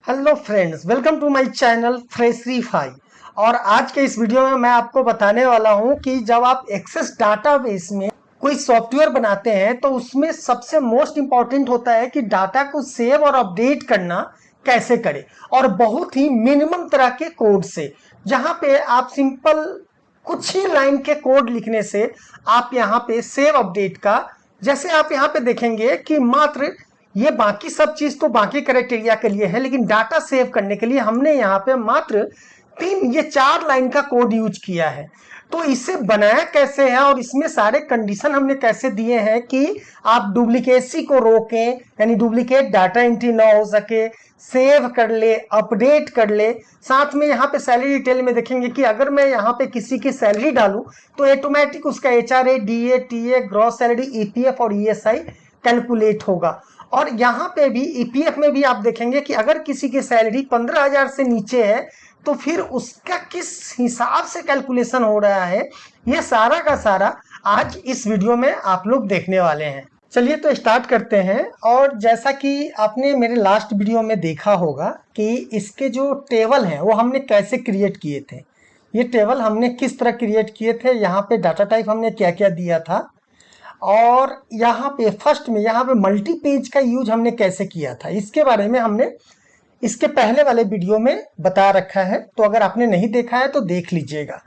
Hello friends, welcome to my channel फ्रेशरीफाई। और आज के इस वीडियो में मैं आपको बताने वाला हूं कि जब आप एक्सेस डाटाबेस में कोई सॉफ्टवेयर बनाते हैं तो उसमें सबसे मोस्ट इंपॉर्टेंट होता है कि डाटा को सेव और अपडेट करना कैसे करें, और बहुत ही मिनिमम तरह के कोड से, जहां पे आप सिंपल कुछ ही लाइन के कोड लिखने से आप यहाँ पे सेव अपडेट का, जैसे आप यहाँ पे देखेंगे कि मात्र ये बाकी सब चीज तो बाकी क्राइटेरिया के लिए है, लेकिन डाटा सेव करने के लिए हमने यहाँ पे मात्र ये 4 लाइन का कोड यूज किया है। तो इसे बनाया कैसे है और इसमें सारे कंडीशन हमने कैसे दिए हैं कि आप डुप्लीकेसी को रोकें, यानी डुप्लीकेट डाटा एंट्री ना हो सके, सेव कर ले, अपडेट कर ले। साथ में यहाँ पे सैलरी डिटेल में देखेंगे कि अगर मैं यहाँ पे किसी की सैलरी डालूं तो ऑटोमेटिक उसका HRA, DA, TA, gross salary, EPF और ESI कैलकुलेट होगा। और यहाँ पे भी EPF में भी आप देखेंगे कि अगर किसी की सैलरी 15,000 से नीचे है तो फिर उसका किस हिसाब से कैलकुलेशन हो रहा है, ये सारा का सारा आज इस वीडियो में आप लोग देखने वाले हैं। चलिए तो स्टार्ट करते हैं। और जैसा कि आपने मेरे लास्ट वीडियो में देखा होगा कि इसके जो टेबल हैं वो हमने कैसे क्रिएट किए थे, ये टेबल हमने किस तरह क्रिएट किए थे, यहाँ पे डाटा टाइप हमने क्या क्या दिया था, और यहाँ पे फर्स्ट में यहाँ पे मल्टी पेज का यूज हमने कैसे किया था, इसके बारे में हमने इसके पहले वाले वीडियो में बता रखा है। तो अगर आपने नहीं देखा है तो देख लीजिएगा।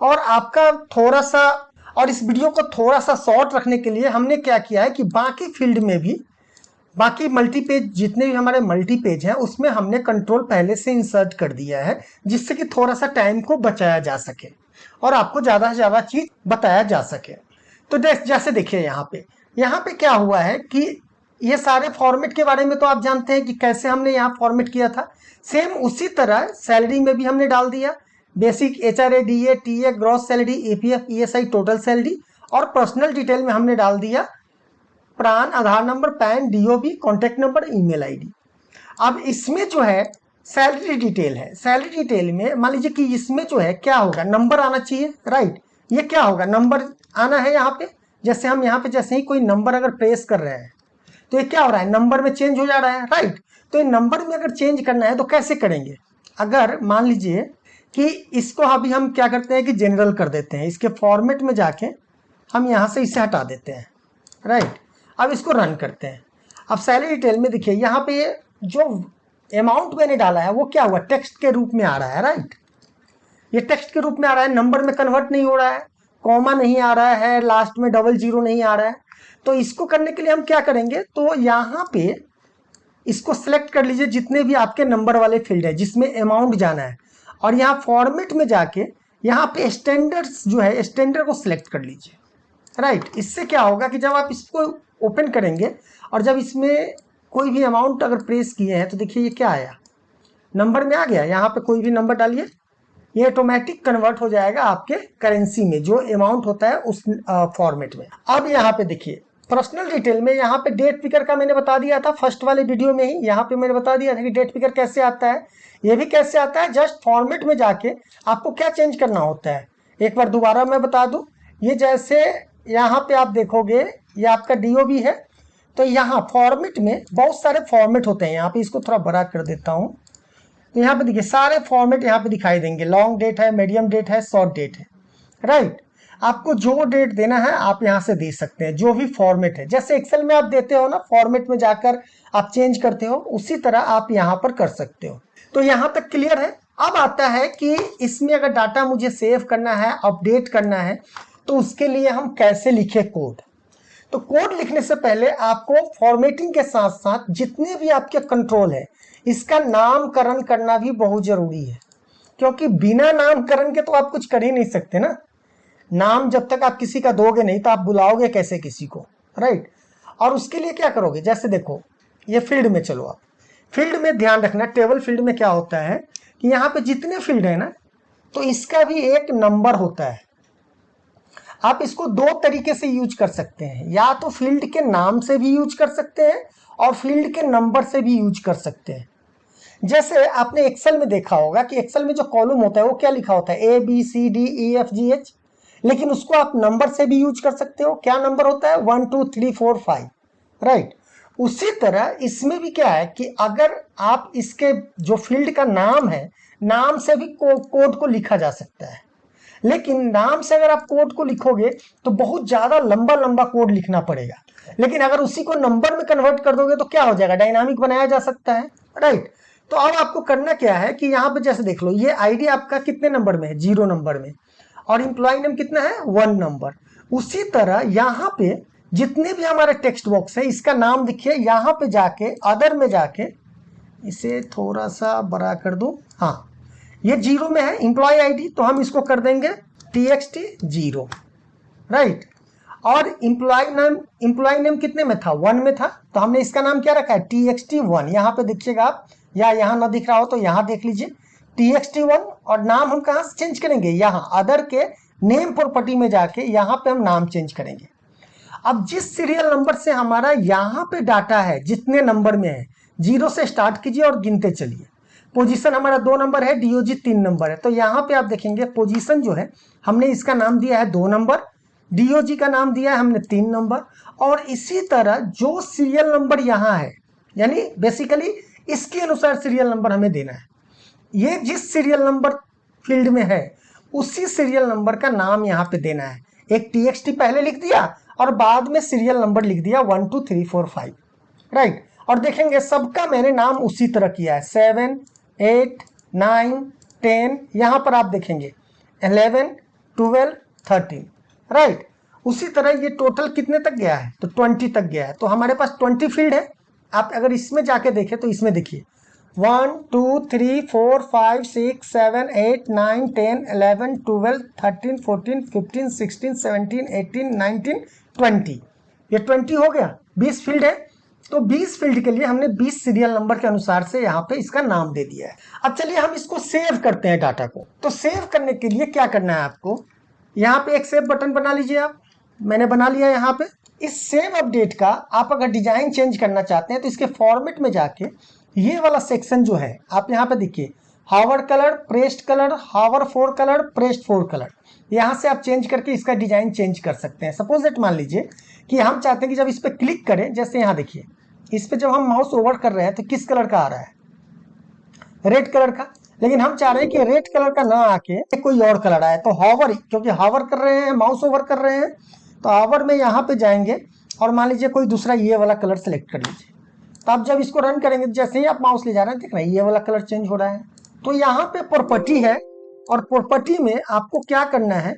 और आपका थोड़ा सा, और इस वीडियो को थोड़ा सा शॉर्ट रखने के लिए हमने क्या किया है कि बाकी फील्ड में भी, बाकी मल्टी पेज जितने भी हमारे मल्टी पेज हैं उसमें हमने कंट्रोल पहले से इंसर्ट कर दिया है, जिससे कि थोड़ा सा टाइम को बचाया जा सके और आपको ज़्यादा से ज़्यादा चीज़ बताया जा सके। तो जैसे देखिए यहाँ पे क्या हुआ है कि ये सारे फॉर्मेट के बारे में तो आप जानते हैं कि कैसे हमने यहाँ फॉर्मेट किया था। सेम उसी तरह सैलरी में भी हमने डाल दिया basic HRA, DA, TA, gross salary, EPF, ESI, total salary. और पर्सनल डिटेल में हमने डाल दिया PRAN, Aadhaar number, PAN, DOB, contact number, email ID। अब इसमें जो है सैलरी डिटेल है, सैलरी डिटेल में मान लीजिए कि इसमें जो है क्या होगा, नंबर आना चाहिए, राइट। ये क्या होगा, नंबर आना है यहाँ पे। जैसे हम यहाँ पे जैसे ही कोई नंबर अगर प्रेस कर रहे हैं तो ये क्या हो रहा है, नंबर में चेंज हो जा रहा है, राइट। तो ये नंबर में अगर चेंज करना है तो कैसे करेंगे, अगर मान लीजिए कि इसको अभी हम क्या करते हैं कि जनरल कर देते हैं, इसके फॉर्मेट में जाके हम यहाँ से इसे हटा देते हैं, राइट। अब इसको रन करते हैं। अब सैलरी डिटेल में देखिए यहाँ पे जो अमाउंट मैंने डाला है वो क्या हुआ, टेक्स्ट के रूप में आ रहा है, राइट। ये टेक्स्ट के रूप में आ रहा है, नंबर में कन्वर्ट नहीं हो रहा है, कॉमा नहीं आ रहा है, लास्ट में डबल जीरो नहीं आ रहा है। तो इसको करने के लिए हम क्या करेंगे, तो यहाँ पे इसको सिलेक्ट कर लीजिए जितने भी आपके नंबर वाले फील्ड है जिसमें अमाउंट जाना है, और यहाँ फॉर्मेट में जाके यहाँ पे स्टैंडर्ड्स जो है, स्टैंडर्ड को सिलेक्ट कर लीजिए, राइट। इससे क्या होगा कि जब आप इसको ओपन करेंगे और जब इसमें कोई भी अमाउंट अगर प्रेस किए हैं तो देखिए ये क्या आया, नंबर में आ गया। यहाँ पे कोई भी नंबर डालिए, ये ऑटोमेटिक कन्वर्ट हो जाएगा आपके करेंसी में, जो अमाउंट होता है उस फॉर्मेट में। अब यहाँ पे देखिए पर्सनल डिटेल में यहाँ पे डेट पिकर का मैंने बता दिया था फर्स्ट वाले वीडियो में ही, यहाँ पे मैंने बता दिया था कि डेट पिकर कैसे आता है। ये भी कैसे आता है, जस्ट फॉर्मेट में जाके आपको क्या चेंज करना होता है, एक बार दोबारा मैं बता दूं। ये जैसे यहाँ पे आप देखोगे ये आपका DOB है, तो यहाँ फॉर्मेट में बहुत सारे फॉर्मेट होते हैं। यहाँ पे इसको थोड़ा बड़ा कर देता हूँ, तो यहाँ पे देखिए सारे फॉर्मेट यहाँ पे दिखाई देंगे, लॉन्ग डेट है, मीडियम डेट है, शॉर्ट डेट है, राइट। आपको जो डेट देना है आप यहाँ से दे सकते हैं, जो भी फॉर्मेट है, जैसे एक्सेल में आप देते हो ना, फॉर्मेट में जाकर आप चेंज करते हो, उसी तरह आप यहाँ पर कर सकते हो। तो यहाँ तक क्लियर है। अब आता है कि इसमें अगर डाटा मुझे सेव करना है, अपडेट करना है, तो उसके लिए हम कैसे लिखे कोड। तो कोड लिखने से पहले आपको फॉर्मेटिंग के साथ साथ जितने भी आपके कंट्रोल है इसका नामकरण करना भी बहुत जरूरी है, क्योंकि बिना नामकरण के तो आप कुछ कर ही नहीं सकते ना। नाम जब तक आप किसी का दोगे नहीं तो आप बुलाओगे कैसे किसी को, राइट। और उसके लिए क्या करोगे, जैसे देखो ये फील्ड में चलो, आप फील्ड में ध्यान रखना, टेबल फील्ड में क्या होता है कि यहाँ पे जितने फील्ड है ना, तो इसका भी एक नंबर होता है। आप इसको दो तरीके से यूज कर सकते हैं, या तो फील्ड के नाम से भी यूज कर सकते हैं और फील्ड के नंबर से भी यूज कर सकते हैं। जैसे आपने एक्सेल में देखा होगा कि एक्सेल में जो कॉलम होता है वो क्या लिखा होता है, ABCDEFGH, लेकिन उसको आप नंबर से भी यूज कर सकते हो। क्या नंबर होता है, 1 2 3 4 5, राइट। उसी तरह इसमें भी क्या है कि अगर आप इसके जो फील्ड का नाम है, नाम से भी कोड को लिखा जा सकता है, लेकिन नाम से अगर आप कोड को लिखोगे तो बहुत ज्यादा लंबा लंबा कोड लिखना पड़ेगा। लेकिन अगर उसी को नंबर में कन्वर्ट कर दोगे तो क्या हो जाएगा, डायनामिक बनाया जा सकता है, राइट। तो अब आपको करना क्या है कि यहाँ पे जैसे देख लो, ये आईडी आपका कितने नंबर में है, 0 नंबर में, और एम्प्लॉय नेम कितना है, 1 नंबर। उसी तरह यहाँ पे जितने भी हमारे टेक्स्ट बॉक्स है, इसका नाम देखिए, यहाँ पे जाके अदर में जाके इसे थोड़ा सा बड़ा कर दूं, हाँ ये 0 में है एम्प्लॉय आईडी, तो हम इसको कर देंगे txt 0, राइट। और एम्प्लॉय नेम कितने में था, 1 में था, तो हमने इसका नाम क्या रखा है, txt 1। यहाँ पे देखिएगा आप, या यहाँ ना दिख रहा हो तो यहाँ देख लीजिए, txt 1। और नाम हम कहाँ से चेंज करेंगे, यहाँ अदर के नेम प्रॉपर्टी में जाके यहाँ पे हम नाम चेंज करेंगे। अब जिस सीरियल नंबर से हमारा यहाँ पे डाटा है, जितने नंबर में है, 0 से स्टार्ट कीजिए और गिनते चलिए। पोजीशन हमारा 2 नंबर है, डीओजी 3 नंबर है, तो यहाँ पे आप देखेंगे पोजीशन जो है हमने इसका नाम दिया है 2 नंबर, डीओजी का नाम दिया है हमने 3 नंबर। और इसी तरह जो सीरियल नंबर यहाँ है, यानी बेसिकली इसके अनुसार सीरियल नंबर हमें देना है। ये जिस सीरियल नंबर फील्ड में है उसी सीरियल नंबर का नाम यहाँ पे देना है। एक टीएक्सटी पहले लिख दिया और बाद में सीरियल नंबर लिख दिया 1 2 3 4 5, राइट। और देखेंगे सबका मैंने नाम उसी तरह किया है, 7 8 9 10, यहाँ पर आप देखेंगे 11 12 13, राइट। उसी तरह ये टोटल कितने तक गया है, तो 20 तक गया है। तो हमारे पास 20 फील्ड है। आप अगर इसमें जाके देखें तो इसमें देखिए 1 2 3 4 5 6 7 8 9 10 11 12 13 14 15 16 17 18 19 20, ये 20 हो गया, 20 फील्ड है। तो 20 फील्ड के लिए हमने 20 सीरियल नंबर के अनुसार से यहाँ पे इसका नाम दे दिया है। अब चलिए हम इसको सेव करते हैं डाटा को। तो सेव करने के लिए क्या करना है आपको, यहाँ पे एक सेव बटन बना लीजिए आप, मैंने बना लिया यहाँ पे। इस सेव अपडेट का आप अगर डिजाइन चेंज करना चाहते हैं तो इसके फॉर्मेट में जाके ये वाला सेक्शन जो है आप यहाँ पे देखिए, hover colour, pressed colour, hover fore colour, pressed fore colour, यहाँ से आप चेंज करके इसका डिजाइन चेंज कर सकते हैं। सपोज दैट मान लीजिए कि हम चाहते हैं कि जब इस पर क्लिक करें, जैसे यहाँ देखिए इस पर जब हम माउस ओवर कर रहे हैं तो किस कलर का आ रहा है, रेड कलर का। लेकिन हम चाह रहे हैं कि रेड कलर का ना आके कोई और कलर आए, तो हावर, क्योंकि हावर कर रहे हैं, माउस ओवर कर रहे हैं, तो हावर में यहाँ पे जाएंगे और मान लीजिए कोई दूसरा ये वाला कलर सेलेक्ट कर लीजिए। तो आप जब इसको रन करेंगे, जैसे ही आप माउस ले जा रहे हैं, देख रहे हैं ये वाला कलर चेंज हो रहा है। तो यहाँ पे प्रॉपर्टी है, और प्रॉपर्टी में आपको क्या करना है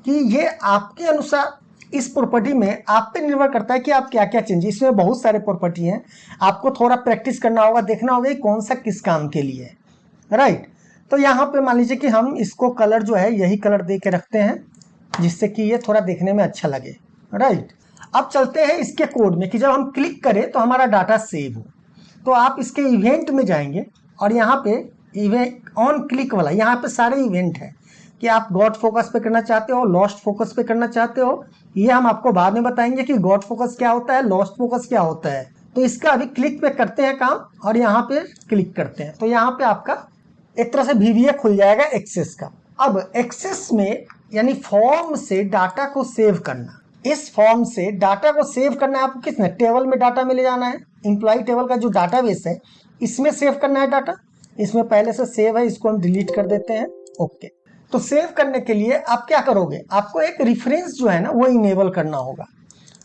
कि ये आपके अनुसार, इस प्रॉपर्टी में आप पे निर्भर करता है कि आप क्या क्या चेंज, इसमें बहुत सारे प्रॉपर्टी हैं, आपको थोड़ा प्रैक्टिस करना होगा, देखना होगा कौन सा किस काम के लिए है, राइट। तो यहाँ पे मान लीजिए कि हम इसको कलर जो है यही कलर दे के रखते हैं, जिससे कि ये थोड़ा देखने में अच्छा लगे, राइट। अब चलते हैं इसके कोड में कि जब हम क्लिक करें तो हमारा डाटा सेव हो। तो आप इसके इवेंट में जाएंगे और यहाँ पे इवेंट ऑन क्लिक वाला, यहाँ पे सारे इवेंट हैं कि आप गॉड फोकस पे करना चाहते हो, लॉस्ट फोकस पे करना चाहते हो, ये हम आपको बाद में बताएंगे कि गॉड फोकस क्या होता है, लॉस्ट फोकस क्या होता है। तो इसका अभी क्लिक पे करते हैं काम और यहाँ पे क्लिक करते हैं, तो यहाँ पे आपका एक तरह से VBA खुल जाएगा एक्सेस का। अब एक्सेस में यानी फॉर्म से डाटा को सेव करना, इस फॉर्म से डाटा को सेव करना है आपको किसने, टेबल में डाटा में ले जाना है, एम्प्लॉय टेबल का जो डाटाबेस है इसमें सेव करना है डाटा। इसमें पहले से सेव है, इसको हम डिलीट कर देते हैं, ओके। तो सेव करने के लिए आप क्या करोगे, आपको एक रेफरेंस जो है ना वो इनेबल करना होगा।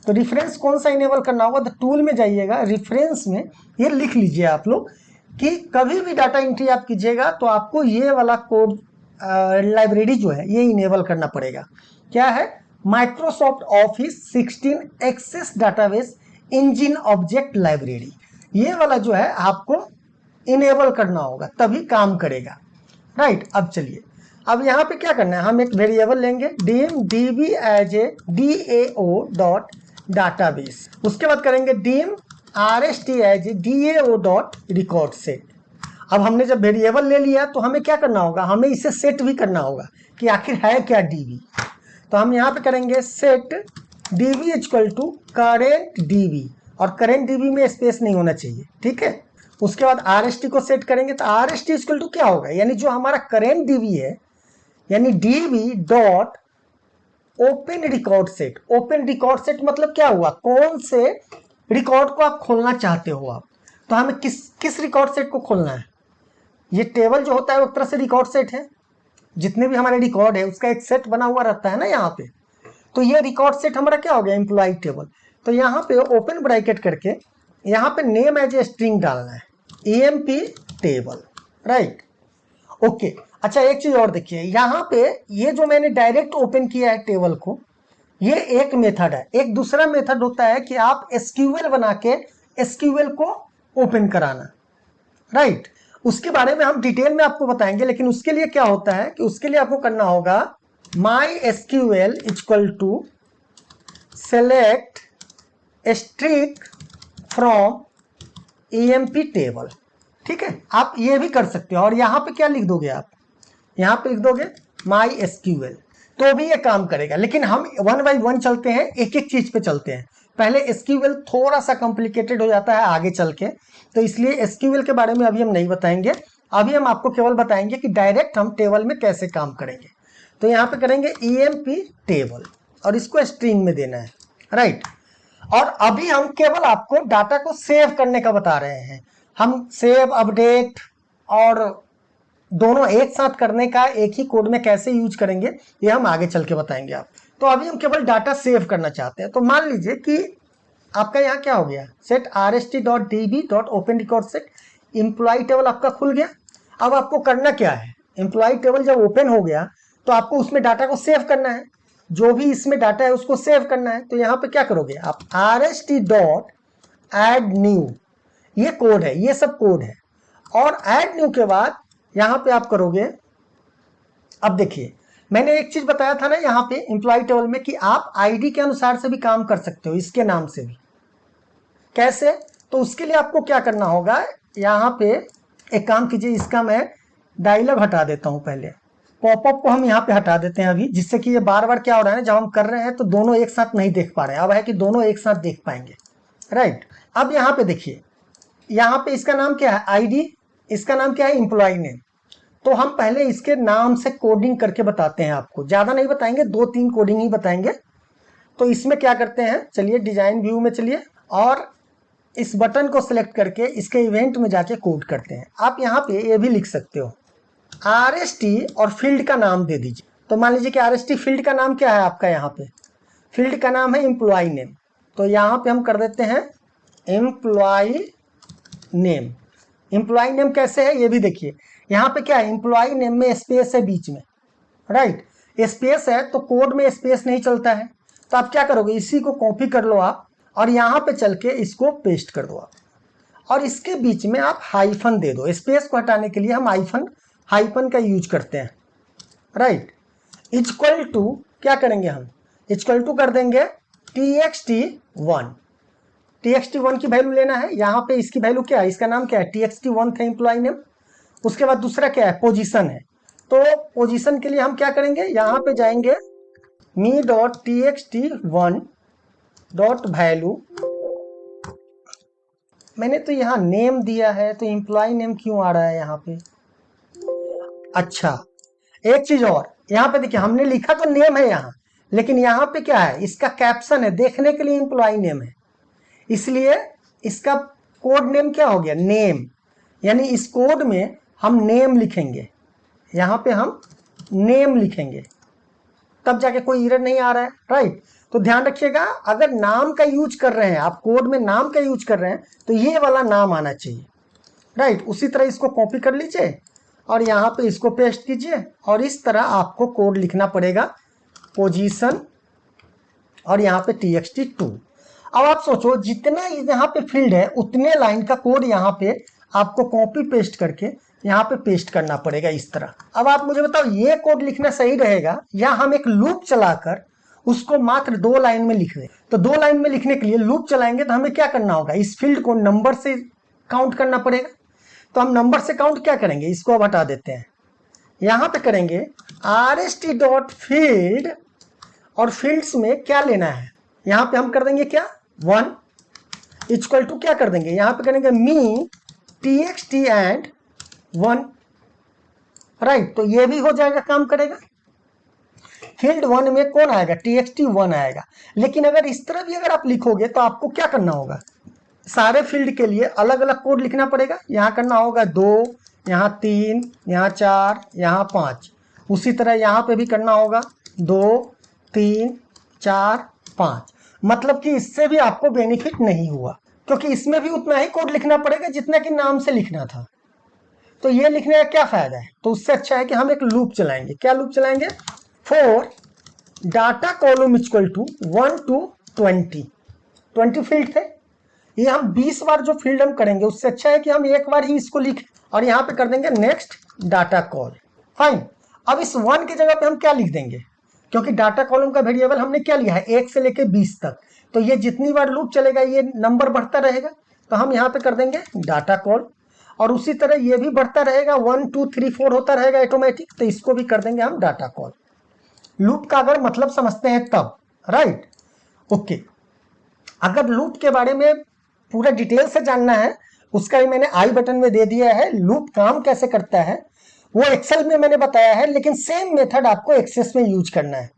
तो रेफरेंस कौन सा इनेबल करना होगा, तो टूल में जाइएगा, रेफरेंस में ये लिख लीजिए आप लोग कि कभी भी डाटा एंट्री आप कीजिएगा तो आपको ये वाला कोड लाइब्रेरी जो है ये इनेबल करना पड़ेगा। क्या है, Microsoft Office 16 Access database engine object library, ये वाला जो है आपको इनेबल करना होगा, तभी काम करेगा, राइट। अब चलिए, अब यहाँ पे क्या करना है, हम एक वेरिएबल लेंगे dim db as a dao dot database, उसके बाद करेंगे dim rst as a dao dot record set. अब हमने जब वेरिएबल ले लिया तो हमें क्या करना होगा, हमें इसे सेट भी करना होगा कि आखिर है क्या db। तो हम यहाँ पे करेंगे set db equal to current db, और करेंट db में स्पेस नहीं होना चाहिए, ठीक है। उसके बाद rst को सेट करेंगे, तो rst इक्वल टू क्या होगा, यानी जो हमारा करेंट db है, यानी db dot open record set. Open record set मतलब क्या हुआ, कौन से रिकॉर्ड को आप खोलना चाहते हो आप, तो हमें किस रिकॉर्ड सेट को खोलना है? ये टेबल जो होता है वो एक तरह से रिकॉर्ड सेट है, जितने भी हमारे रिकॉर्ड है उसका एक सेट बना हुआ रहता है ना यहाँ पे। तो ये रिकॉर्ड सेट हमारा क्या हो गया? Employ table. तो यहाँ पे ओपन ब्रैकेट करके यहाँ पे नेम एज ए स्ट्रिंग डालना है, EMP टेबल, राइट। ओके, अच्छा एक चीज और देखिए, यहाँ पे ये जो मैंने डायरेक्ट ओपन किया है टेबल को, ये एक मेथड है। एक दूसरा मेथड होता है कि आप SQL बना के SQL को ओपन कराना, राइट। उसके बारे में हम डिटेल में आपको बताएंगे, लेकिन उसके लिए क्या होता है कि उसके लिए आपको करना होगा MySQL equal to select string from EMP table, ठीक है। आप ये भी कर सकते हो। और यहाँ पे क्या लिख दोगे आप? यहाँ पे लिख दोगे MySQL, तो भी ये काम करेगा। लेकिन हम वन बाई वन चलते हैं, एक एक चीज पे चलते हैं। पहले SQL थोड़ा सा कॉम्प्लिकेटेड हो जाता है आगे चल के, तो इसलिए SQL के बारे में अभी हम नहीं बताएंगे। अभी हम आपको केवल बताएंगे कि डायरेक्ट हम टेबल में कैसे काम करेंगे। तो यहाँ पे करेंगे EMP टेबल और इसको स्ट्रिंग में देना है, राइट। और अभी हम केवल आपको डाटा को सेव करने का बता रहे हैं। हम सेव, अपडेट और दोनों एक साथ करने का एक ही कोड में कैसे यूज करेंगे ये हम आगे चल के बताएंगे आप। तो अभी हम केवल डाटा सेव करना चाहते हैं। तो मान लीजिए कि आपका यहाँ क्या हो गया, set rst.db.open record set employ table आपका खुल गया। अब आपको करना क्या है, एम्प्लॉय टेबल जब ओपन हो गया तो आपको उसमें डाटा को सेव करना है, जो भी इसमें डाटा है उसको सेव करना है। तो यहाँ पे क्या करोगे आप, rst.add_new, ये कोड है, ये सब कोड है। और ऐड न्यू के बाद यहां पे आप करोगे, अब देखिए मैंने एक चीज बताया था ना यहाँ पे एम्प्लॉय टेबल में कि आप आईडी के अनुसार से भी काम कर सकते हो, इसके नाम से भी। कैसे? तो उसके लिए आपको क्या करना होगा, यहाँ पे एक काम कीजिए, इसका मैं डायलॉग हटा देता हूं। पहले पॉपअप को हम यहाँ पे हटा देते हैं अभी, जिससे कि ये बार बार क्या हो रहा है ना, जब हम कर रहे हैं तो दोनों एक साथ नहीं देख पा रहे हैं। अब है कि दोनों एक साथ देख पाएंगे, राइट। अब यहाँ पे देखिए, यहाँ पे इसका नाम क्या है आईडी, इसका नाम क्या है एम्प्लॉय नेम। तो हम पहले इसके नाम से कोडिंग करके बताते हैं आपको, ज्यादा नहीं बताएंगे, 2-3 कोडिंग ही बताएंगे। तो इसमें क्या करते हैं, चलिए डिजाइन व्यू में चलिए और इस बटन को सिलेक्ट करके इसके इवेंट में जाके कोड करते हैं। आप यहाँ पे ये भी लिख सकते हो RST और फील्ड का नाम दे दीजिए। तो मान लीजिए कि RST फील्ड का नाम क्या है आपका, यहाँ पे फील्ड का नाम है एम्प्लॉय नेम। तो यहाँ पे हम कर देते हैं एम्प्लॉय नेम। एम्प्लॉय नेम कैसे है ये भी देखिए, यहाँ पे क्या है, एम्प्लॉय नेम में स्पेस है बीच में, राइट। स्पेस है तो कोड में स्पेस नहीं चलता है। तो आप क्या करोगे, इसी को कॉपी कर लो आप और यहाँ पे चल के इसको पेस्ट कर दो आप, और इसके बीच में आप हाइफन दे दो। स्पेस को हटाने के लिए हम हाइफन का यूज करते हैं, राइट। इक्वल टू क्या करेंगे हम, इक्वल टू कर देंगे txt1। txt1 की वैल्यू लेना है। यहाँ पे इसकी वैल्यू क्या है, इसका नाम क्या है, txt1 था एम्प्लॉय नेम। उसके बाद दूसरा क्या है, पोजीशन है। तो पोजीशन के लिए हम क्या करेंगे, यहाँ पे जाएंगे me.txt1.value। मैंने तो यहाँ नेम दिया है, तो एम्प्लॉय नेम क्यों आ रहा है यहाँ पे? अच्छा एक चीज और, यहाँ पे देखिए हमने लिखा तो नेम है यहाँ, लेकिन यहाँ पे क्या है, इसका कैप्शन है, देखने के लिए एम्प्लॉय नेम है, इसलिए इसका कोड नेम क्या हो गया, नेम। यानी इस कोड में हम नेम लिखेंगे, यहाँ पे हम नेम लिखेंगे, तब जाके कोई एरर नहीं आ रहा है, राइट। तो ध्यान रखिएगा, अगर नाम का यूज कर रहे हैं आप, कोड में नाम का यूज कर रहे हैं, तो ये वाला नाम आना चाहिए, राइट। उसी तरह इसको कॉपी कर लीजिए और यहाँ पे इसको पेस्ट कीजिए, और इस तरह आपको कोड लिखना पड़ेगा, पोजीशन और यहाँ पे txt2। अब आप सोचो, जितना यहाँ पे फील्ड है उतने लाइन का कोड यहाँ पे आपको कॉपी पेस्ट करके यहाँ पे पेस्ट करना पड़ेगा इस तरह। अब आप मुझे बताओ, ये कोड लिखना सही रहेगा या हम एक लूप चलाकर उसको मात्र 2 लाइन में लिख दें? तो 2 लाइन में लिखने के लिए लूप चलाएंगे तो हमें क्या करना होगा, इस फील्ड को नंबर से काउंट करना पड़ेगा। तो हम नंबर से काउंट क्या करेंगे, इसको अब हटा देते हैं, यहाँ पे करेंगे rst.field और फील्ड्स में क्या लेना है, यहाँ पे हम कर देंगे क्या, 1 इक्वल टू क्या कर देंगे, यहाँ पे करेंगे me txt and 1, राइट। तो ये भी हो जाएगा, काम करेगा। फील्ड 1 में कौन आएगा, txt1 आएगा। लेकिन अगर इस तरह भी अगर आप लिखोगे तो आपको क्या करना होगा, सारे फील्ड के लिए अलग अलग कोड लिखना पड़ेगा। यहाँ करना होगा 2, यहाँ 3, यहाँ 4, यहाँ 5। उसी तरह यहाँ पे भी करना होगा 2, 3, 4, 5। मतलब कि इससे भी आपको बेनिफिट नहीं हुआ, क्योंकि इसमें भी उतना ही कोड लिखना पड़ेगा जितना कि नाम से लिखना था। तो ये लिखने का क्या फायदा है? तो उससे अच्छा है कि हम एक लूप चलाएंगे। क्या लूप चलाएंगे? For data column equal to 1 to 20 field थे, ये हम 20 बार जो फील्ड हम करेंगे, उससे अच्छा है कि हम एक बार ही इसको लिख और यहाँ पे कर देंगे नेक्स्ट डाटा कॉल। फाइन। अब इस 1 की जगह पे हम क्या लिख देंगे? क्योंकि डाटा कॉलम का वेरिएबल हमने क्या लिया है? 1 से लेके 20 तक। तो ये जितनी बार लूप चलेगा ये नंबर बढ़ता रहेगा। तो हम यहाँ पे कर देंगे डाटा कॉल, और उसी तरह ये भी बढ़ता रहेगा, 1 2 3 4 होता रहेगा ऑटोमेटिक। तो इसको भी कर देंगे हम डाटा कॉल। लूप का अगर मतलब समझते हैं तब, राइट? ओके। अगर लूप के बारे में पूरा डिटेल से जानना है, उसका भी मैंने आई बटन में दे दिया है। लूप काम कैसे करता है वो एक्सेल में मैंने बताया है, लेकिन सेम मेथड आपको एक्सेस में यूज करना है।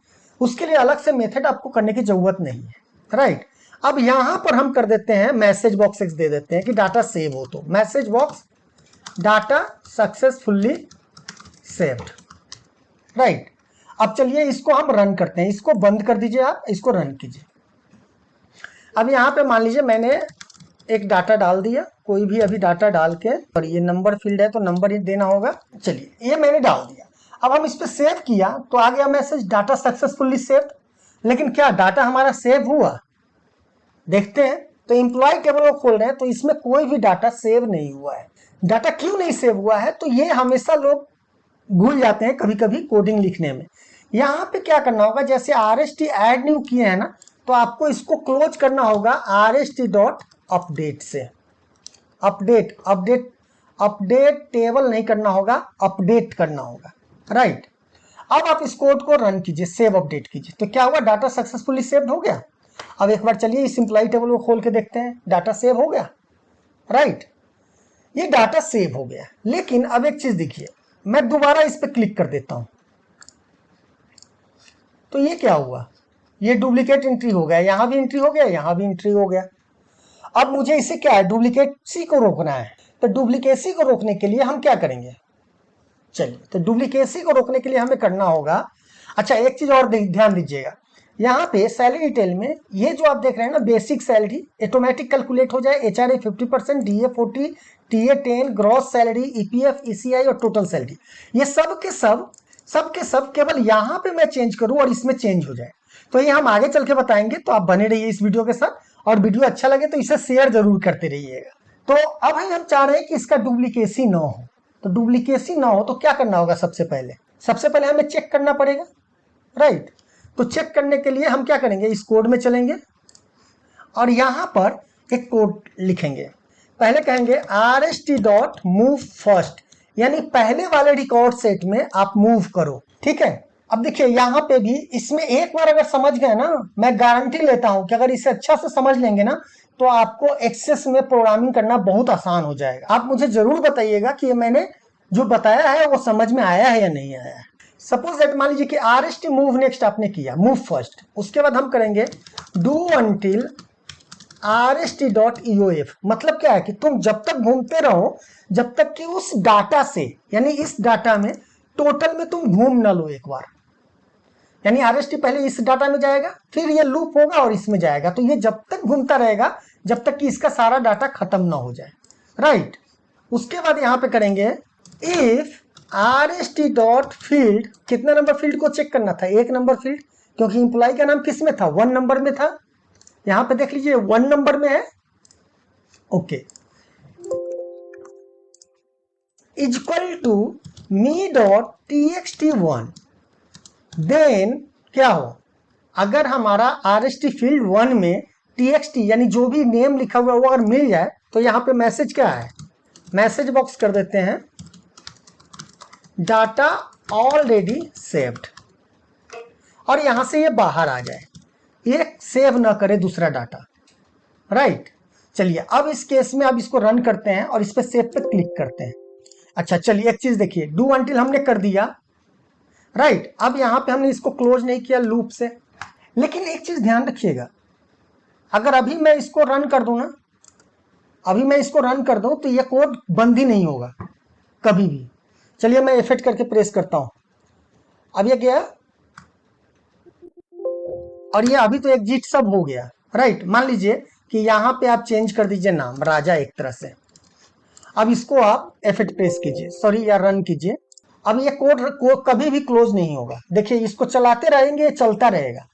उसके लिए अलग से मेथड आपको करने की जरूरत नहीं है, राइट? अब यहां पर हम कर देते हैं मैसेज बॉक्स दे देते हैं कि डाटा सेव हो। तो message box data successfully saved, right? अब चलिए इसको हम रन करते हैं। इसको बंद कर दीजिए, आप इसको रन कीजिए। अब यहाँ पे मान लीजिए मैंने एक डाटा डाल दिया, कोई भी अभी डाटा डाल के, और ये नंबर फील्ड है तो नंबर ही देना होगा। चलिए ये मैंने डाल दिया। अब हम इस पे सेव किया तो आ गया मैसेज डाटा सक्सेसफुली सेव्ड। लेकिन क्या डाटा हमारा सेव हुआ? देखते हैं। तो एम्प्लॉय टेबल को खोल रहे हैं तो इसमें कोई भी डाटा सेव नहीं हुआ है। डाटा क्यों नहीं सेव हुआ है? तो ये हमेशा लोग भूल जाते हैं कभी कभी कोडिंग लिखने में। यहाँ पे क्या करना होगा, जैसे RST ऐड न्यू किए हैं ना, तो आपको इसको क्लोज करना होगा RST.अपडेट से। अपडेट अपडेट अपडेट टेबल नहीं करना होगा, अपडेट करना होगा, राइट? अब आप इस कोड को रन कीजिए, सेव अपडेट कीजिए। तो क्या हुआ? डाटा सक्सेसफुली सेव्ड हो गया। अब एक बार चलिए इस एम्प्लॉय टेबल को खोल के देखते हैं। डाटा सेव हो गया, राइट? ये डाटा सेव हो गया। लेकिन अब एक चीज देखिए, मैं दोबारा इस पर क्लिक कर देता हूं तो ये क्या हुआ? ये डुप्लीकेट एंट्री हो गया। यहां भी एंट्री हो गया, यहां भी एंट्री हो गया। अब मुझे इसे क्या है? डुप्लीकेसी को रोकना है। तो डुप्लीकेसी को रोकने के लिए हम क्या करेंगे? चलिए, तो डुप्लीकेसी को रोकने के लिए हमें करना होगा, अच्छा एक चीज और ध्यान दीजिएगा। यहाँ पे सैलरी डिटेल में ये जो आप देख रहे हैं ना, बेसिक सैलरी ऑटोमेटिक कैलकुलेट हो जाए। HRA 50%, DA 40, TA 10, gross salary, EPF, ECI और टोटल सैलरी, ये सब के सब केवल यहाँ पे मैं चेंज करूं और इसमें चेंज हो जाए। तो ये हम आगे चल के बताएंगे, तो आप बने रहिए इस वीडियो के साथ। और वीडियो अच्छा लगे तो इसे शेयर जरूर करते रहिएगा। तो अब हम चाह रहे हैं कि इसका डुप्लीकेसी ना हो। तो डुप्लीकेसी ना हो तो क्या करना होगा? सबसे पहले हमें चेक करना पड़ेगा, राइट? तो चेक करने के लिए हम क्या करेंगे? इस कोड में चलेंगे और यहां पर एक कोड लिखेंगे। पहले कहेंगे RST.move फर्स्ट, यानी पहले वाले रिकॉर्ड सेट में आप मूव करो, ठीक है? अब देखिए यहाँ पे भी, इसमें एक बार अगर समझ गए ना, मैं गारंटी लेता हूं कि अगर इसे अच्छा से समझ लेंगे ना, तो आपको एक्सेस में प्रोग्रामिंग करना बहुत आसान हो जाएगा। आप मुझे जरूर बताइएगा कि ये मैंने जो बताया है वो समझ में आया है या नहीं आया है। सपोज दैट मान लीजिए कि RST मूव नेक्स्ट आपने किया, मूव फर्स्ट। उसके बाद हम करेंगे डू अनटिल RST.eof। मतलब क्या है कि तुम जब तक घूमते रहो, जब तक कि उस डाटा से, यानी इस डाटा में टोटल में तुम घूम न लो एक बार। यानी RST पहले इस डाटा में जाएगा, फिर ये लूप होगा और इसमें जाएगा। तो ये जब तक घूमता रहेगा जब तक कि इसका सारा डाटा खत्म ना हो जाए, राइट? उसके बाद यहां पे करेंगे इफ RST.field, कितने नंबर फील्ड को चेक करना था? 1 नंबर फील्ड, क्योंकि इंप्लॉय का नाम किस में था? 1 नंबर में था। यहां पे देख लीजिए 1 नंबर में है, okay. Equal to me.txt1, then क्या हो? अगर हमारा RST फील्ड 1 में TXT यानी जो भी नेम लिखा हुआ है वो अगर मिल जाए, तो यहां पे मैसेज क्या है? मैसेज बॉक्स कर देते हैं डाटा ऑलरेडी सेव्ड, और यहां से ये बाहर आ जाए, ये सेव ना करे दूसरा डाटा, राइट? चलिए अब इस केस में अब इसको रन करते हैं और इस पे सेव पे क्लिक करते हैं। अच्छा चलिए एक चीज देखिए, डू अनटिल हमने कर दिया, राइट? अब यहां पे हमने इसको क्लोज नहीं किया लूप से। लेकिन एक चीज ध्यान रखिएगा, अगर अभी मैं इसको रन कर दूं ना, अभी मैं इसको रन कर दूं तो ये कोड बंद ही नहीं होगा कभी भी। चलिए मैं F8 करके प्रेस करता हूं, अब ये गया और ये अभी तो एग्जिट सब हो गया, राइट। मान लीजिए कि यहाँ पे आप चेंज कर दीजिए नाम राजा एक तरह से। अब इसको आप F8 प्रेस कीजिए, सॉरी, या रन कीजिए। अब ये कोड कभी भी क्लोज नहीं होगा। देखिए इसको चलाते रहेंगे, ये चलता रहेगा,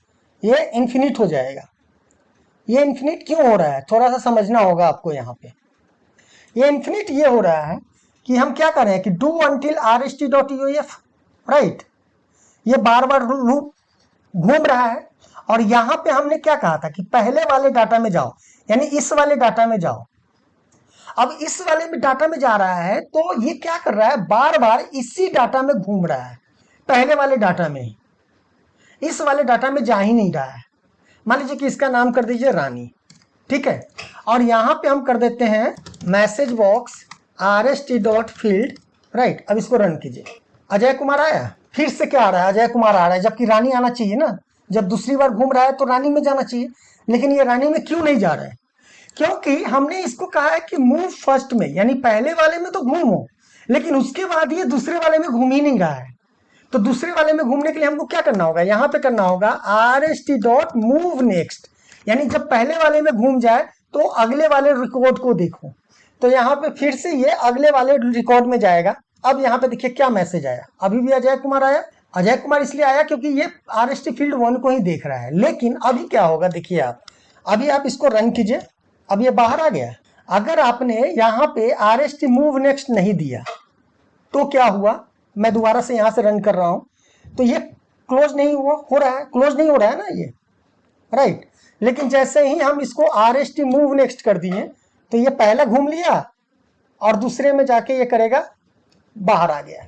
ये इन्फिनिट हो जाएगा। ये इन्फिनिट क्यों हो रहा है, थोड़ा सा समझना होगा आपको। यहाँ पे ये इन्फिनिट ये हो रहा है कि हम क्या कर रहे हैं कि डू अनटिल rst.uf, राइट। ये बार बार लूप घूम रहा है। और यहाँ पे हमने क्या कहा था कि पहले वाले डाटा में जाओ, यानी इस वाले डाटा में जाओ। अब इस वाले में डाटा में जा रहा है तो ये क्या कर रहा है, बार बार इसी डाटा में घूम रहा है, पहले वाले डाटा में ही, इस वाले डाटा में जा ही नहीं रहा है। मान लीजिए कि इसका नाम कर दीजिए रानी, ठीक है। और यहाँ पे हम कर देते हैं मैसेज बॉक्स rst.field, राइट। अब इसको रन कीजिए, अजय कुमार आया, फिर से क्या आ रहा है, अजय कुमार आ रहा है, जबकि रानी आना चाहिए ना। जब दूसरी बार घूम रहा है तो रानी में जाना चाहिए, लेकिन ये रानी में क्यों नहीं जा रहा है, क्योंकि हमने इसको कहा है कि मूव फर्स्ट में, यानी पहले वाले में तो घूमो, लेकिन उसके बाद ये दूसरे वाले में घूम ही नहीं रहा है। तो दूसरे वाले में घूमने के लिए हमको क्या करना होगा, यहाँ पे करना होगा rst.move next, यानी जब पहले वाले में घूम जाए तो अगले वाले रिकॉर्ड को देखो। तो यहाँ पे फिर से ये अगले वाले रिकॉर्ड में जाएगा। अब यहाँ पे देखिए क्या मैसेज आया, अभी भी अजय कुमार आया। अजय कुमार इसलिए आया क्योंकि ये RST फील्ड 1 को ही देख रहा है। लेकिन अभी क्या होगा, देखिए आप, अभी आप इसको रन कीजिए, अब ये बाहर आ गया। अगर आपने यहाँ पे RST मूव नेक्स्ट नहीं दिया तो क्या हुआ, मैं दोबारा से यहाँ से रन कर रहा हूं तो ये क्लोज नहीं हुआ, हो रहा है, क्लोज नहीं हो रहा है ना ये, राइट। लेकिन जैसे ही हम इसको RST मूव नेक्स्ट कर दिए तो ये पहला घूम लिया और दूसरे में जाके ये करेगा, बाहर आ गया,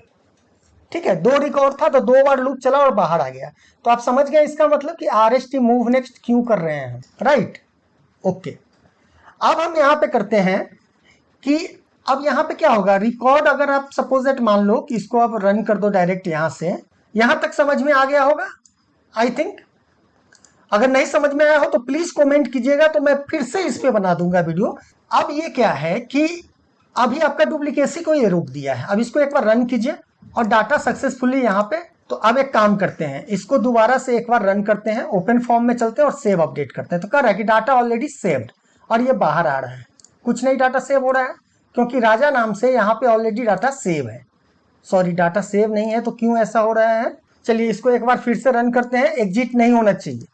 ठीक है। 2 रिकॉर्ड था तो 2 बार लूप चला और बाहर आ गया। तो आप समझ गए इसका मतलब कि RST मूव नेक्स्ट क्यों कर रहे हैं, राइट, ओके। अब हम यहाँ पे करते हैं कि अब यहाँ पे क्या होगा, रिकॉर्ड अगर आप सपोज दैट मान लो कि इसको आप रन कर दो डायरेक्ट यहाँ से, यहाँ तक समझ में आ गया होगा आई थिंक। अगर नहीं समझ में आया हो तो प्लीज कमेंट कीजिएगा, तो मैं फिर से इस पे बना दूंगा वीडियो। अब ये क्या है कि अभी आपका डुप्लीकेसी को ये रोक दिया है। अब इसको एक बार रन कीजिए और डाटा सक्सेसफुली यहाँ पे। तो अब एक काम करते हैं, इसको दोबारा से एक बार रन करते हैं, ओपन फॉर्म में चलते हैं और सेव अपडेट करते हैं। तो कह रहा है कि डाटा ऑलरेडी सेव्ड, और ये बाहर आ रहा है, कुछ नहीं डाटा सेव हो रहा है क्योंकि राजा नाम से यहाँ पे ऑलरेडी डाटा सेव है। सॉरी, डाटा सेव नहीं है, तो क्यों ऐसा हो रहा है। चलिए इसको एक बार फिर से रन करते हैं, एग्जिट नहीं होना चाहिए।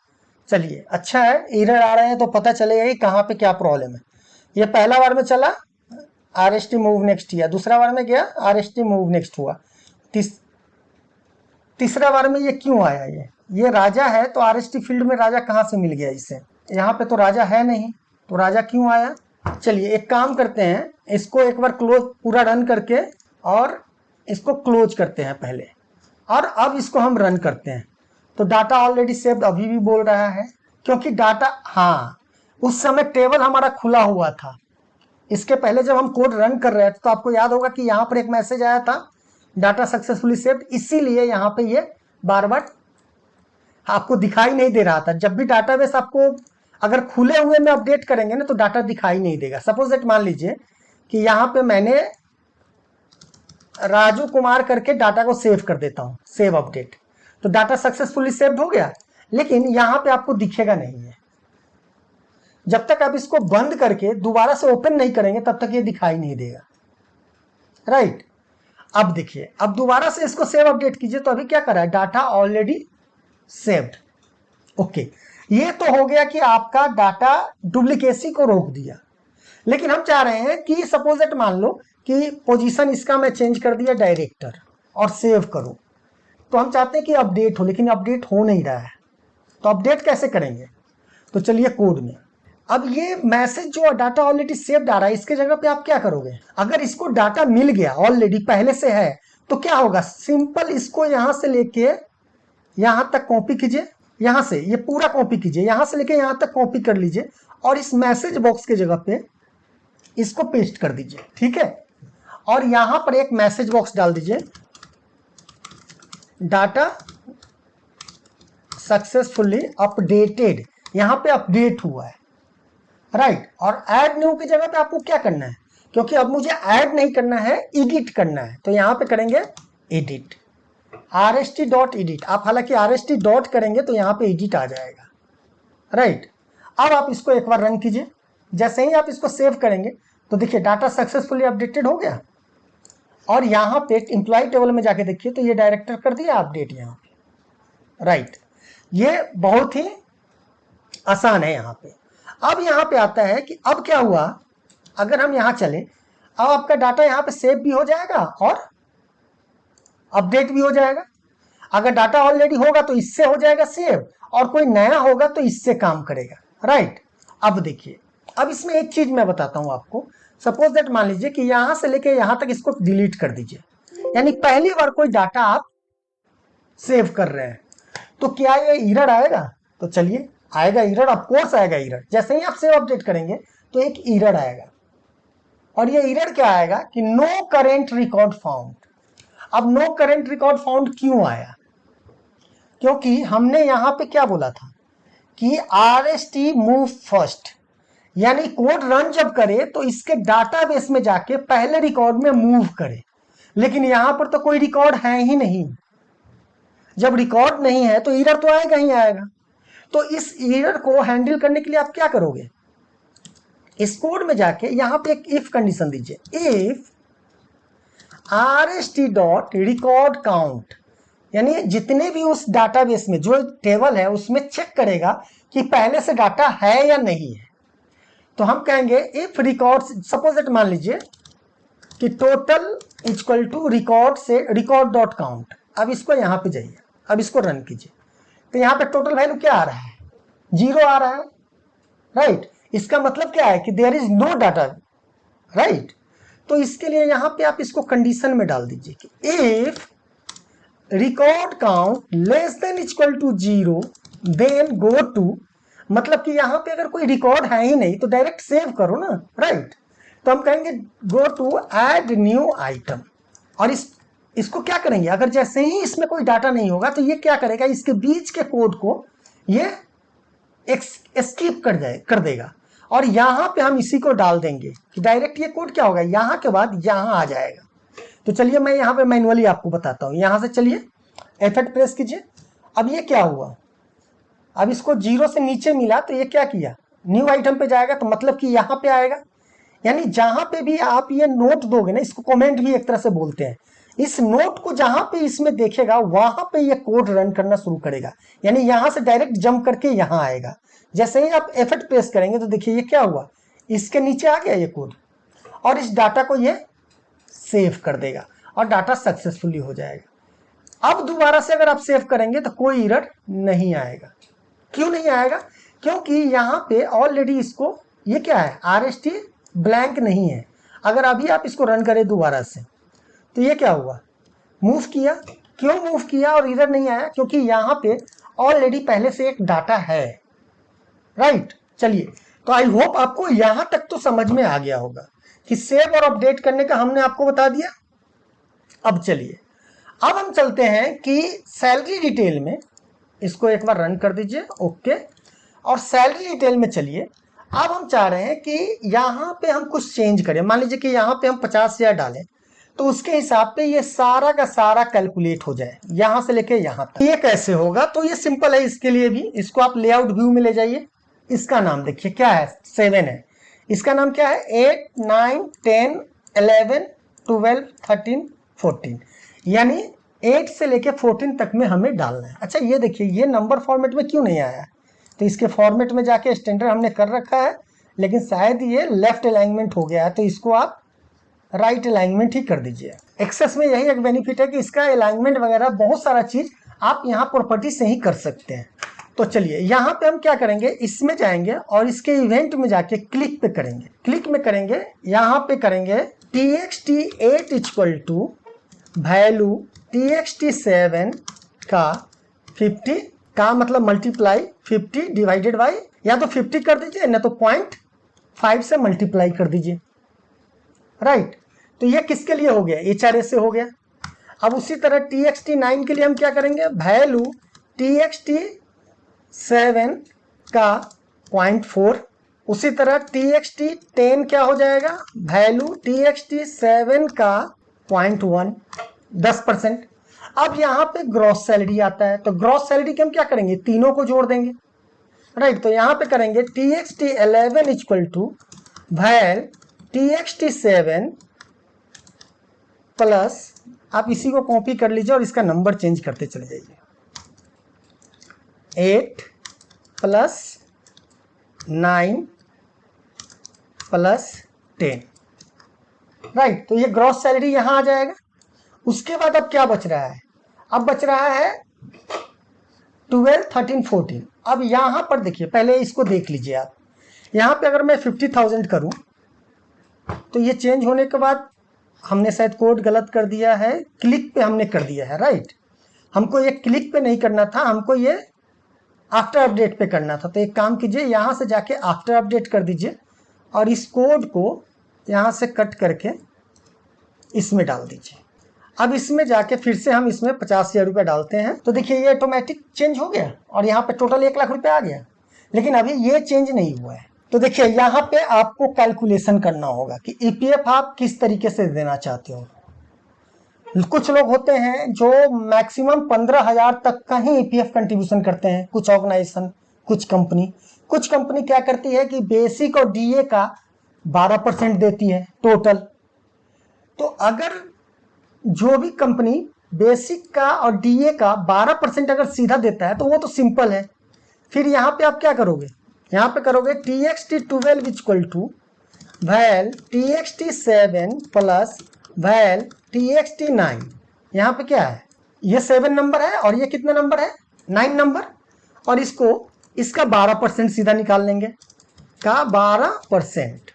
चलिए अच्छा है, एरर आ रहे हैं तो पता चलेगा कि कहाँ पे क्या प्रॉब्लम है। ये पहला बार में चला, RST मूव नेक्स्ट किया, दूसरा बार में गया, RST मूव नेक्स्ट हुआ, तीसरा बार में ये क्यों आया, ये राजा है तो RST फील्ड में राजा कहाँ से मिल गया इसे, यहाँ पे तो राजा है नहीं, तो राजा क्यों आया। चलिए एक काम करते हैं, इसको एक बार क्लोज पूरा रन करके और इसको क्लोज करते हैं पहले, और अब इसको हम रन करते हैं। तो डाटा ऑलरेडी सेव्ड अभी भी बोल रहा है क्योंकि डाटा, हाँ, उस समय टेबल हमारा खुला हुआ था। इसके पहले जब हम कोड रन कर रहे थे तो आपको याद होगा कि यहाँ पर एक मैसेज आया था, डाटा सक्सेसफुली सेव्ड, इसीलिए यहाँ पे ये बार बार आपको दिखाई नहीं दे रहा था। जब भी डाटाबेस आपको अगर खुले हुए में अपडेट करेंगे ना तो डाटा दिखाई नहीं देगा। सपोज दैट मान लीजिए कि यहाँ पे मैंने राजू कुमार करके डाटा को सेव कर देता हूँ, सेव अपडेट, तो डाटा सक्सेसफुली सेव्ड हो गया, लेकिन यहाँ पे आपको दिखेगा नहीं है। जब तक आप इसको बंद करके दोबारा से ओपन नहीं करेंगे तब तक ये दिखाई नहीं देगा, राइट। अब देखिए, अब दोबारा से इसको सेव अपडेट कीजिए तो अभी क्या कर रहा है, डाटा ऑलरेडी सेव्ड, ओके। ये तो हो गया कि आपका डाटा डुप्लीकेसी को रोक दिया। लेकिन हम चाह रहे हैं कि सपोज दैट मान लो कि पोजीशन इसका मैं चेंज कर दिया डायरेक्टर और सेव करूं, तो हम चाहते हैं कि अपडेट हो, लेकिन अपडेट हो नहीं रहा है। तो अपडेट कैसे करेंगे, तो चलिए कोड में। अब ये मैसेज जो डाटा ऑलरेडी सेव्ड आ रहा है, इसके जगह पे आप क्या करोगे, अगर इसको डाटा मिल गया ऑलरेडी पहले से है तो क्या होगा, सिंपल इसको यहां से लेके यहां तक कॉपी कीजिए, यहां से ये पूरा कॉपी कीजिए, यहां से लेके यहां तक कॉपी कर लीजिए और इस मैसेज बॉक्स के जगह पे इसको पेस्ट कर दीजिए, ठीक है। और यहां पर एक मैसेज बॉक्स डाल दीजिए, डाटा सक्सेसफुली अपडेटेड, यहां पे अपडेट हुआ है, राइट। और ऐड न्यू की जगह पे आपको क्या करना है, क्योंकि अब मुझे ऐड नहीं करना है, एडिट करना है, तो यहां पे करेंगे एडिट, rst डॉट एडिट। आप हालांकि rst डॉट करेंगे तो यहां पे एडिट आ जाएगा, राइट। अब आप इसको एक बार रन कीजिए। जैसे ही आप इसको सेव करेंगे तो देखिए डाटा सक्सेसफुली अपडेटेड हो गया। और यहां पे एम्प्लॉय टेबल में जाके देखिए तो ये डायरेक्टर कर दिया अपडेट यहां पे, राइट। ये बहुत ही आसान है यहां पे। अब यहां पे आता है कि अब क्या हुआ, अगर हम यहां चले, अब आपका डाटा यहां पे सेव भी हो जाएगा और अपडेट भी हो जाएगा। अगर डाटा ऑलरेडी होगा तो इससे हो जाएगा सेव, और कोई नया होगा तो इससे काम करेगा, राइट। अब देखिए, अब इसमें एक चीज मैं बताता हूं आपको। सपोज दैट मान लीजिए कि यहां से लेके यहां तक इसको डिलीट कर दीजिए, यानी पहली बार कोई डाटा आप सेव कर रहे हैं, तो क्या ये एरर आएगा? तो चलिए, आएगा एरर, ऑफ कोर्स आएगा एरर। जैसे ही आप सेव अपडेट करेंगे तो एक एरर आएगा, और ये एरर क्या आएगा कि नो करेंट रिकॉर्ड फाउंड। अब नो करेंट रिकॉर्ड फाउंड क्यों आया? क्योंकि हमने यहां पे क्या बोला था कि rst मूव फर्स्ट, यानी कोड रन जब करे तो इसके डाटाबेस में जाके पहले रिकॉर्ड में मूव करे। लेकिन यहां पर तो कोई रिकॉर्ड है ही नहीं। जब रिकॉर्ड नहीं है तो एरर तो आएगा ही आएगा। तो इस एरर को हैंडल करने के लिए आप क्या करोगे, इस कोड में जाके यहां पे एक इफ कंडीशन दीजिए, if rst dot record count, यानी जितने भी उस डाटाबेस में जो टेबल है उसमें चेक करेगा कि पहले से डाटा है या नहीं है। तो हम कहेंगे इफ रिकॉर्ड, सपोज दैट मान लीजिए कि टोटल इक्वल टू रिकॉर्ड से रिकॉर्ड डॉट काउंट। अब इसको यहां पे जाइए, अब इसको रन कीजिए, तो यहां पे टोटल वैल्यू क्या आ रहा है? 0 आ रहा है, राइट। इसका मतलब क्या है कि there is no data, right. तो इसके लिए यहां पे आप इसको कंडीशन में डाल दीजिए कि if record count less than equal to 0 then go to, मतलब कि यहां पे अगर कोई रिकॉर्ड है ही नहीं तो डायरेक्ट सेव करो ना, राइट। तो हम कहेंगे go to add new item, और इसको क्या करेंगे, अगर जैसे ही इसमें कोई डाटा नहीं होगा तो ये क्या करेगा, इसके बीच के कोड को ये स्किप कर देगा, और यहां पे हम इसी को डाल देंगे कि डायरेक्ट ये कोड क्या होगा, यहां के बाद यहां आ जाएगा। तो चलिए मैं यहां पे मैनुअली आपको बताता हूं। यहां से चलिए F8 प्रेस कीजिए। अब ये क्या हुआ, अब इसको 0 से नीचे मिला तो ये क्या किया, न्यू आइटम पे जाएगा, तो मतलब कि यहां पे आएगा। यानी जहां पे भी आप ये नोट दोगे ना, इसको कमेंट भी एक तरह से बोलते हैं, इस नोट को जहां पे इसमें देखेगा वहां पे ये कोड रन करना शुरू करेगा। यानी यहां से डायरेक्ट जंप करके यहां आएगा। जैसे ही आप F8 प्रेस करेंगे तो देखिए ये क्या हुआ, इसके नीचे आ गया ये कोड, और इस डाटा को ये सेव कर देगा और डाटा सक्सेसफुली हो जाएगा। अब दोबारा से अगर आप सेव करेंगे तो कोई एरर नहीं आएगा। क्यों नहीं आएगा? क्योंकि यहां पे ऑलरेडी इसको, ये क्या है, rst ब्लैंक नहीं है। अगर अभी आप इसको रन करें दोबारा से तो ये क्या हुआ, मूव किया। क्यों मूव किया और एरर नहीं आया? क्योंकि यहां पे ऑलरेडी पहले से एक डाटा है, राइट। चलिए, तो आई होप आपको यहां तक तो समझ में आ गया होगा कि सेव और अपडेट करने का हमने आपको बता दिया। अब चलिए, अब हम चलते हैं कि सैलरी डिटेल में, इसको एक बार रन कर दीजिए, ओके। और सैलरी डिटेल में चलिए, अब हम चाह रहे हैं कि यहां पे हम कुछ चेंज करें। मान लीजिए कि यहां पे हम 50,000 डालें तो उसके हिसाब पे ये सारा का सारा कैलकुलेट हो जाए यहां से लेके यहां तक। ये कैसे होगा? तो ये सिंपल है, इसके लिए भी इसको आप लेआउट व्यू में ले जाइए। इसका नाम देखिए क्या है, 7 है। इसका नाम क्या है, 8, 9, 10, 11, 12, 13, 14, यानी 8 से लेके 14 तक में हमें डालना है। अच्छा ये देखिए, ये नंबर फॉर्मेट में क्यों नहीं आया? तो इसके फॉर्मेट में जाके स्टैंडर्ड हमने कर रखा है, लेकिन शायद ये लेफ्ट अलाइनमेंट हो गया है, तो इसको आप राइट अलाइनमेंट ही कर दीजिए। एक्सेस में यही एक बेनिफिट है कि इसका अलाइनमेंट वगैरह बहुत सारा चीज आप यहाँ प्रॉपर्टी से ही कर सकते हैं। तो चलिए, यहाँ पे हम क्या करेंगे, इसमें जाएंगे और इसके इवेंट में जाके क्लिक पे करेंगे। क्लिक में करेंगे, यहाँ पे करेंगे txt8 equal to value txt7 का 50 का मतलब मल्टीप्लाई 50 डिवाइडेड बाई, या तो 50 कर दीजिए ना तो 0.5 से मल्टीप्लाई कर दीजिए, राइट। तो ये किसके लिए हो गया, HRA से हो गया। अब उसी तरह txt9 के लिए हम क्या करेंगे, वैल्यू txt7 का 0.4 उसी तरह TXT10 क्या हो जाएगा, वैल्यू TXT7 का 0.1, 10%। अब यहाँ पे ग्रॉस सैलरी आता है, तो ग्रॉस सैलरी के हम क्या करेंगे, तीनों को जोड़ देंगे, राइट। तो यहाँ पे करेंगे TXT11 equal to val TXT7 plus, आप इसी को कॉपी कर लीजिए और इसका नंबर चेंज करते चले जाइए, 8 प्लस 9 प्लस 10, राइट। तो ये ग्रॉस सैलरी यहां आ जाएगा। उसके बाद अब क्या बच रहा है, अब बच रहा है 12, 13, 14। अब यहां पर देखिए, पहले इसको देख लीजिए आप, यहां पे अगर मैं 50,000 करूं तो ये चेंज होने के बाद हमने शायद कोड गलत कर दिया है, क्लिक पे हमने कर दिया है, राइट। हमको ये क्लिक पे नहीं करना था, हमको ये आफ्टर अपडेट पे करना था। तो एक काम कीजिए, यहाँ से जाके आफ्टर अपडेट कर दीजिए और इस कोड को यहाँ से कट करके इसमें डाल दीजिए। अब इसमें जाके फिर से हम इसमें 50,000 रुपये डालते हैं, तो देखिए ये ऑटोमेटिक चेंज हो गया और यहाँ पे टोटल 1 लाख रुपये आ गया। लेकिन अभी ये चेंज नहीं हुआ है। तो देखिए यहाँ पे आपको कैलकुलेशन करना होगा कि ईपीएफ आप किस तरीके से देना चाहते हो। कुछ लोग होते हैं जो मैक्सिमम 15,000 तक का ही ईपीएफ कंट्रीब्यूशन करते हैं, कुछ ऑर्गेनाइजेशन, कुछ कंपनी क्या करती है कि बेसिक और डीए का 12% देती है टोटल। तो अगर जो भी कंपनी बेसिक का और डीए का 12% अगर सीधा देता है तो वो तो सिंपल है। फिर यहाँ पे आप क्या करोगे, यहाँ पे करोगे TXT12 equal to val TXT7 plus val TXT9। यहाँ पे क्या है, ये 7 नंबर है और ये कितना नंबर है, 9 नंबर, और इसका 12% सीधा निकाल लेंगे, का 12%।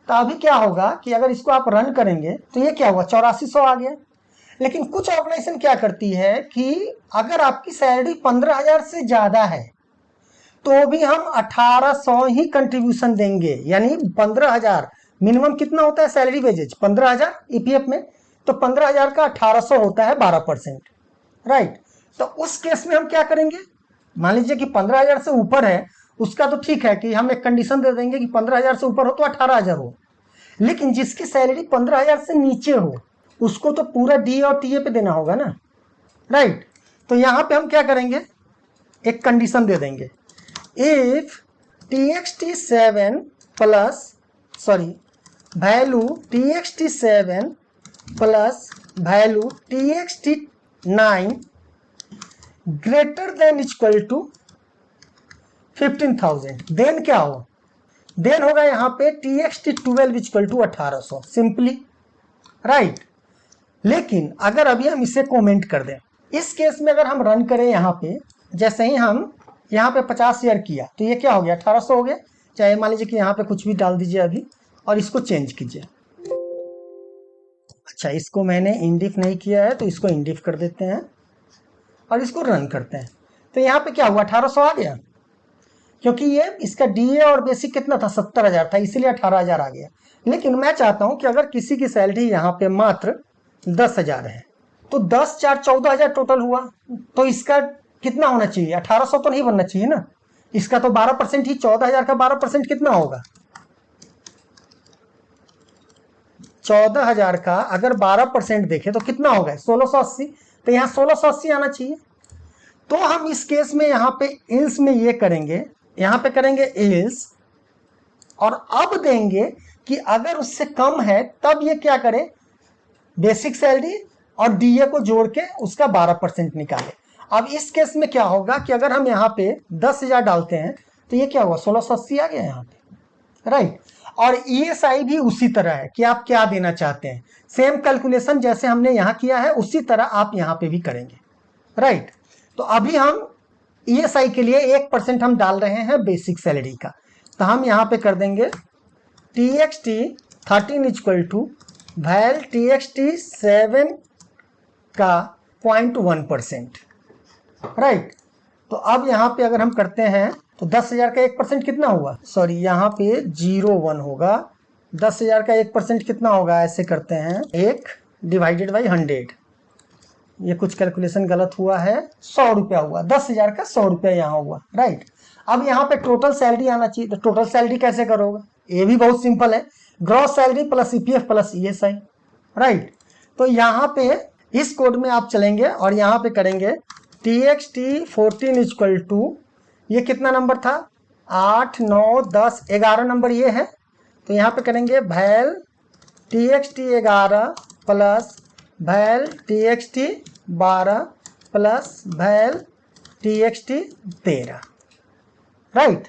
तो अभी क्या होगा कि अगर इसको आप रन करेंगे तो ये क्या हुआ, 8400 आ गया। लेकिन कुछ ऑर्गेनाइजेशन क्या करती है कि अगर आपकी सैलरी 15,000 से ज्यादा है तो भी हम 1800 ही कंट्रीब्यूशन देंगे, यानी 15,000 मिनिमम कितना होता है सैलरी वेजेज, 15,000 ईपीएफ में, तो 15,000 का 1800 होता है 12%, राइट। तो उस केस में हम क्या करेंगे, मान लीजिए कि 15,000 से ऊपर है, उसका तो ठीक है कि हम एक कंडीशन दे देंगे कि 15,000 से ऊपर हो तो 18,000 हो। लेकिन जिसकी सैलरी 15,000 से नीचे हो उसको तो पूरा डी और टीए पे देना होगा ना, राइट। तो यहां पे हम क्या करेंगे, एक कंडीशन दे देंगे, if TXT7 plus value TXT7 plus value TXT9 greater than equal to 15,000, then क्या हो, देन होगा यहाँ पे TXT12 equal to 1800, simply, right. लेकिन अगर अभी हम इसे कमेंट कर दें, इस केस में अगर हम रन करें यहाँ पे, जैसे ही हम यहाँ पे 50,000 किया तो ये क्या हो गया, 1800 हो गया। चाहे मान लीजिए कि यहाँ पे कुछ भी डाल दीजिए अभी और इसको चेंज कीजिए। अच्छा, इसको मैंने इंडिफ नहीं किया है तो इसको इंडिफ कर देते हैं और इसको रन करते हैं। तो यहाँ पे क्या हुआ, 1800 आ गया, क्योंकि ये इसका डीए और बेसिक कितना था, 70,000 था, इसीलिए 18,000 आ गया। लेकिन मैं चाहता हूं कि अगर किसी की सैलरी यहाँ पे मात्र 10,000 है तो 10 4 14,000 टोटल हुआ, तो इसका कितना होना चाहिए, 1800 तो नहीं बनना चाहिए ना, इसका तो 12% ही, 14,000 का 12% कितना होगा, 14,000 का अगर 12% देखें तो कितना होगा, 1680। तो यहाँ 1680 आना चाहिए। तो हम इस केस में यहाँ पे इल्स में ये करेंगे, यहाँ पे करेंगे इल्स और अब देंगे कि अगर उससे कम है तब ये क्या करे, बेसिक सैलरी और डीए को जोड़ के उसका 12% निकाले। अब इस केस में क्या होगा कि अगर हम यहाँ पे 10,000 डालते हैं तो ये क्या हुआ, 1680 आ गया यहाँ पे, राइट। और ईएसआई भी उसी तरह है कि आप क्या देना चाहते हैं, सेम कैलकुलेशन जैसे हमने यहाँ किया है उसी तरह आप यहाँ पे भी करेंगे, राइट। तो अभी हम ईएसआई के लिए 1% हम डाल रहे हैं बेसिक सैलरी का, तो हम यहाँ पे कर देंगे TXT13 equal to val TXT7 का 0.1%, राइट। तो अब यहाँ पे अगर हम करते हैं तो 10,000 का 1% कितना हुआ, सॉरी यहाँ पे 0.1 होगा, 10,000 का 1% कितना होगा, ऐसे करते हैं 1 डिवाइडेड बाई 100, ये कुछ कैलकुलेशन गलत हुआ है, 100 रुपया हुआ, 10,000 का 100 रुपया यहाँ हुआ, राइट। अब यहाँ पे टोटल सैलरी आना चाहिए, तो टोटल सैलरी कैसे करोगे? ये भी बहुत सिंपल है, gross salary plus EPF plus ESI, right. तो यहाँ पे इस कोड में आप चलेंगे और यहाँ पे करेंगे TXT14 इक्वल टू, ये कितना नंबर था? 8, 9, 10, 11 नंबर ये है। तो यहाँ पे करेंगे val TXT11 plus val TXT12 plus val TXT13, right,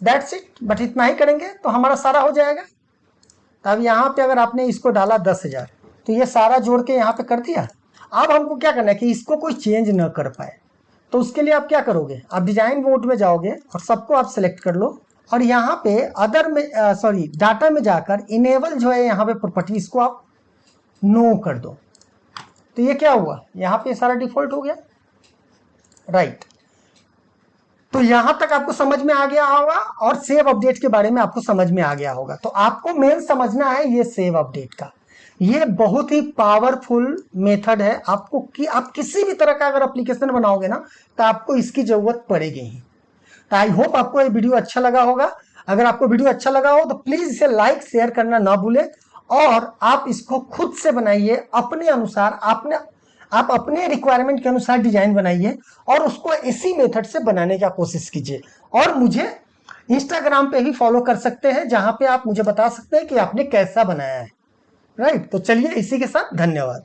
that's it. But इतना ही करेंगे तो हमारा सारा हो जाएगा। अब यहाँ पे अगर आपने इसको डाला 10,000, तो ये सारा जोड़ के यहाँ पे कर दिया। अब हमको क्या करना है कि इसको कोई चेंज ना कर पाए, तो उसके लिए आप क्या करोगे? आप डिजाइन मोड में जाओगे और सबको आप सेलेक्ट कर लो और यहाँ पे अदर में डाटा में जाकर इनेबल जो है यहाँ पे प्रॉपर्टी, इसको आप नो कर दो। तो ये क्या हुआ? यहाँ पे सारा डिफॉल्ट हो गया, राइट। तो यहां तक आपको समझ में आ गया होगा और सेव अपडेट के बारे में आपको समझ में आ गया होगा। तो आपको मेन समझना है ये सेव अपडेट का, ये बहुत ही पावरफुल मेथड है आपको, कि आप किसी भी तरह का अगर एप्लीकेशन बनाओगे ना तो आपको इसकी जरूरत पड़ेगी ही। तो आई होप आपको ये वीडियो अच्छा लगा होगा। अगर आपको वीडियो अच्छा लगा हो तो प्लीज इसे लाइक शेयर करना ना भूलें और आप इसको खुद से बनाइए अपने अनुसार, आप अपने रिक्वायरमेंट के अनुसार डिजाइन बनाइए और उसको इसी मेथड से बनाने की कोशिश कीजिए। और मुझे इंस्टाग्राम पे भी फॉलो कर सकते हैं, जहां पे आप मुझे बता सकते हैं कि आपने कैसा बनाया है, राइट। तो चलिए इसी के साथ धन्यवाद।